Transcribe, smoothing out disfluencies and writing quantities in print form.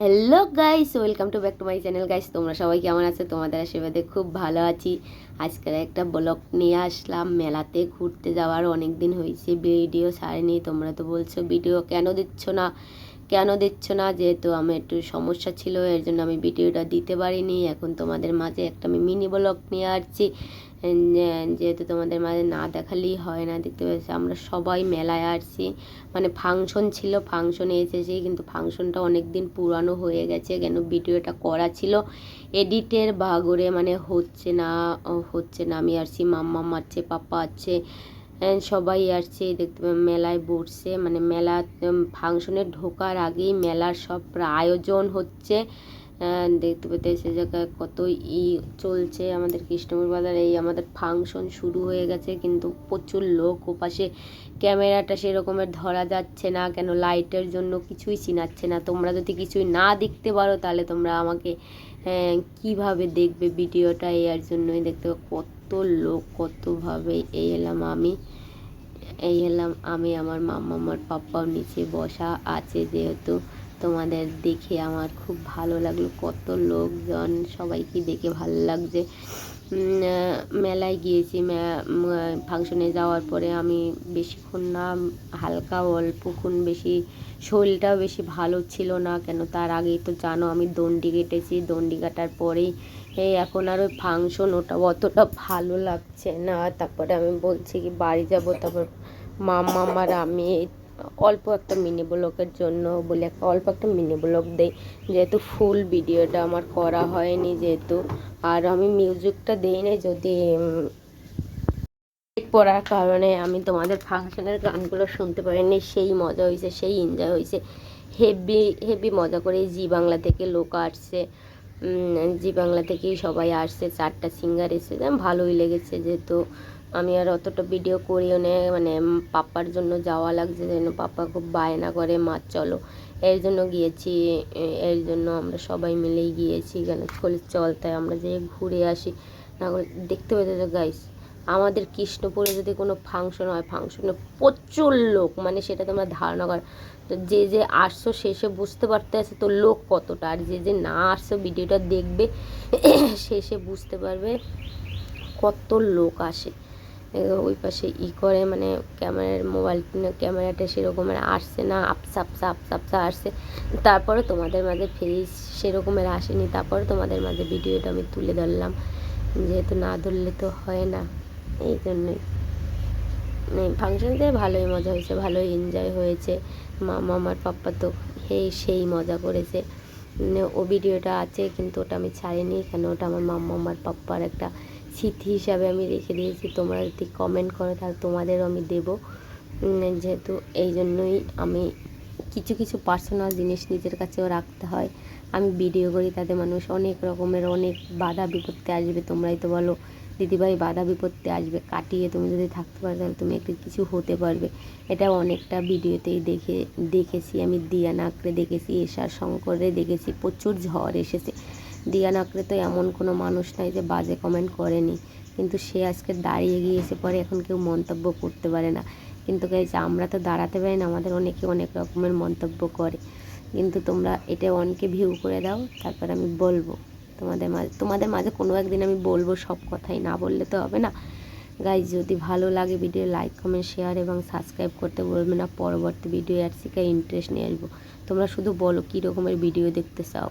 Hello guys, welcome to back to my channel. Guys, তোমরা সবাই কেমন আছো? তোমাদের আশীর্বাদে খুব ভালো আছি। আজকের একটা ব্লগ নিয়ে আসলাম। মেলাতে ঘুরতে যাওয়ার অনেক দিন হয়েছে, ভিডিও ছাড়িনি। তোমরা তো বলছো ভিডিও কেন দিচ্ছ না, যেহেতু আমার একটু সমস্যা ছিল, এর জন্য আমি ভিডিওটা দিতে পারিনি। এখন তোমাদের মাঝে একটা আমি মিনি ব্লগ নিয়ে আসছি, যেহেতু তোমাদের মাঝে না দেখালেই হয় না। দেখতে পাচ্ছি আমরা সবাই মেলায় আসছি, মানে ফাংশন ছিল, ফাংশনে এসেছি, কিন্তু ফাংশনটা অনেক দিন পুরানো হয়ে গেছে। কেন ভিডিওটা করা ছিল, এডিটের বাগরে মানে হচ্ছে না। আমি আসছি, মাম্মা আছে, পাপা আছে, সবাই আসছে। দেখতে মেলায় বসছে, মানে মেলা ফাংশনে ঢোকার আগেই মেলার সব আয়োজন হচ্ছে। দেখতে পেতে সে জায়গায় কত চলছে। আমাদের কৃষ্ণপুর বাজার এই আমাদের ফাংশন শুরু হয়ে গেছে, কিন্তু প্রচুর লোক। ওপাশে ক্যামেরাটা সেরকমের ধরা যাচ্ছে না, কেন লাইটের জন্য কিছুই চিনাচ্ছে না। তোমরা যদি কিছুই না দেখতে পারো তাহলে তোমরা আমাকে কিভাবে দেখবে ভিডিওটা? এর জন্যই দেখতে কত লোক, কতভাবে এই এলাম আমি আমার মাম্মা, আমার পাপ্পাও নিচে বসা আছে। যেহেতু তোমাদের দেখে আমার খুব ভালো লাগলো, কত লোকজন, সবাইকে দেখে ভালো লাগছে। মেলায় গিয়েছি, ফাংশনে যাওয়ার পরে আমি বেশিক্ষণ না, হালকা অল্পক্ষণ, বেশি শরীরটাও বেশি ভালো ছিল না। কেন তার আগেই তো জানো আমি দণ্ডি কেটেছি, দণ্ডি কাটার পরেই এখন আর ওই ফাংশন ওটা অতটা ভালো লাগছে না। তারপরে আমি বলছি কি বাড়ি যাব। তারপর মাম্মা আর আমি অল্প একটা মিনি ব্লগের জন্য বলে অল্প একটা মিনি ব্লগ দেই, যেহেতু ফুল ভিডিওটা আমার করা হয়নি, যেহেতু আর আমি মিউজিকটা দিই না। যদি পড়ার কারণে আমি তোমাদের ফাংশনের গানগুলো শুনতে পারিনি, সেই মজা হয়েছে, সেই এনজয় হয়েছে, হেভি হেভি মজা করে। জি বাংলা থেকে লোক আসছে, জি বাংলা থেকেই সবাই আসছে, 4টা সিঙ্গার এসেছে, ভালোই লেগেছে। যেহেতু আমি আর অতটা ভিডিও করিও না, মানে পাপ্পার জন্য যাওয়া লাগছে, যেন পাপ্পা খুব বায়না করে মা চলো, এর জন্য গিয়েছি। এর জন্য আমরা সবাই মিলেই গিয়েছি, কেন চল তাই আমরা যেয়ে ঘুরে আসি। না করে দেখতে পেতে তো গাইস, আমাদের কৃষ্ণপুরে যদি কোনো ফাংশন হয়, ফাংশনে প্রচুর লোক, মানে সেটা তোমরা ধারণা কর। তো যে আসছো শেষে বুঝতে পারতে আছে তো লোক কতটা, আর যে না আসছো ভিডিওটা দেখবে শেষে বুঝতে পারবে কত লোক আসে। ওই পাশে করে, মানে মোবাইল ক্যামেরাটা সেরকমের আসছে না, আপসা আসছে। তারপরে তোমাদের মাঝে ফেস সেরকমের আসেনি, তারপরে তোমাদের মাঝে ভিডিওটা আমি তুলে ধরলাম, যেহেতু না ধরলে তো হয় না। এই জন্যই ফাংশনতে ভালোই মজা হয়েছে, ভালোই এনজয় হয়েছে। মামা আমার পাপ্পা তো সেই মজা করেছে। ও ভিডিওটা আছে, কিন্তু ওটা আমি ছাড়িনি, কেন ওটা আমার মাম্মা আমার পাপ্পার একটা স্মৃতি হিসাবে আমি রেখে দিয়েছি। তোমরা যদি কমেন্ট করো তাহলে তোমাদেরও আমি দেবো। যেহেতু এই জন্যই আমি কিছু পার্সোনাল জিনিস নিজের কাছেও রাখতে হয়। আমি ভিডিও করি, তাতে মানুষ অনেক রকমের অনেক বাধা বিপত্তি আসবে। তোমরাই তো বলো দিদিভাই, বাধা বিপত্তি আসবে, কাটিয়ে তুমি যদি থাকতে পারো তাহলে তুমি একটা কিছু হতে পারবে। এটা অনেকটা ভিডিওতেই দেখেছি আমি। দিয়া নাকড়ে দেখেছি, এশার শঙ্করে দেখেছি, প্রচুর ঝড় এসেছে। দিয়া নাকড়ে তো এমন কোনো মানুষ নাই যে বাজে কমেন্ট করেনি, কিন্তু সে আজকে দাঁড়িয়ে গিয়েছে, পরে এখন কেউ মন্তব্য করতে পারে না। কিন্তু গাইজ আমরা তো দাঁড়াতে পারি না, আমাদের অনেকে অনেক রকমের মন্তব্য করে। কিন্তু তোমরা এটা অনকে ভিউ করে দাও, তারপর আমি বলবো তোমাদের মাঝে কোনো একদিন আমি বলবো সব কথাই, না বললে তো হবে না। গাইজ যদি ভালো লাগে ভিডিও লাইক কমেন্ট শেয়ার এবং সাবস্ক্রাইব করতে বলবে না। পরবর্তী ভিডিও আর শিখে ইন্টারেস্ট নিয়ে আসবো। তোমরা শুধু বলো কী রকমের ভিডিও দেখতে চাও।